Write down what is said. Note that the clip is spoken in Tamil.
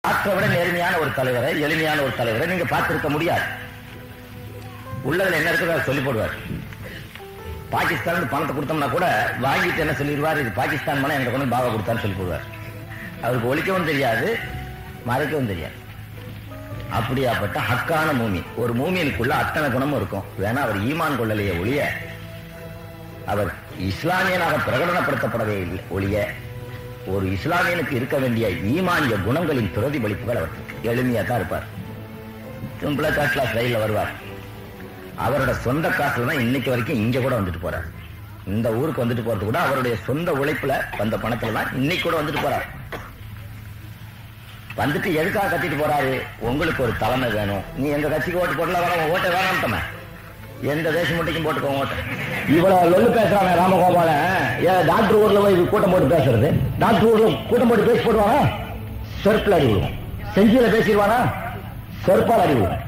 டாக்டரை விட நேர்மையான ஒரு தலைவரை, எளிமையான ஒரு தலைவரை நீங்க பார்த்திருக்க முடியாது. உள்ளதுல என்ன இருக்குதோ அதை சொல்லி போடுவார். பாகிஸ்தான் பணத்தை கொடுத்தோம்னா கூட வாங்கிட்டு என்ன சொல்லிடுவார், இது பாகிஸ்தான் பணம் எங்க கொண்டு பாவா கொடுத்தான்னு சொல்லி போடுவார். அவருக்கு ஒழிக்கவும் தெரியாது, மறைக்கவும் தெரியாது. அப்படியாப்பட்ட ஹக்கான மூமின். ஒரு மூமினுக்குள்ள அத்தனை குணமும் இருக்கும். வேணா அவர் ஈமான் கொள்ளலையே ஒழிய, அவர் இஸ்லாமியனாக பிரகடனப்படுத்தப்படவே இல்லை ஒழிய, ஒரு இஸ்லாமியனுக்கு இருக்க வேண்டிய ஈமானிய குணங்களின் பிரதிபலிப்புகள் அவர் எளிமையா தான் இருப்பார். சிம்பிளா தேர்ட் கிளாஸ் ரயில்ல வருவார். அவரோட சொந்த காசுல தான் இன்னைக்கு வரைக்கும் இங்க கூட வந்துட்டு போறார். இந்த ஊருக்கு வந்துட்டு போறது கூட அவருடைய சொந்த உழைப்புல வந்த பணத்துல தான் இன்னைக்கு கூட வந்துட்டு போறாரு. வந்துட்டு எதுக்காக கத்திட்டு போறாரு? உங்களுக்கு ஒரு தலைமை வேணும். நீ எங்க கட்சிக்கு ஓட்டு போடல, வேணாம் ஓட்டை வேணாம், எந்த தேச முட்டைக்கும் போட்டுக்கோ ஓட்டை. இவ்வளவு லொல்லு பேசுறாங்க ராமகோபாலன். ஏன் டாக்டர் ஊர்ல போய் கூட்டம் போட்டு பேசுறது? டாக்டர் ஊர்ல கூட்டம் போட்டு பேசி போடுவாங்க, செருப்புல அடி விடுவோம். செஞ்சியில பேசிடுவானா, செருப்பால் அடி விடுவோம்.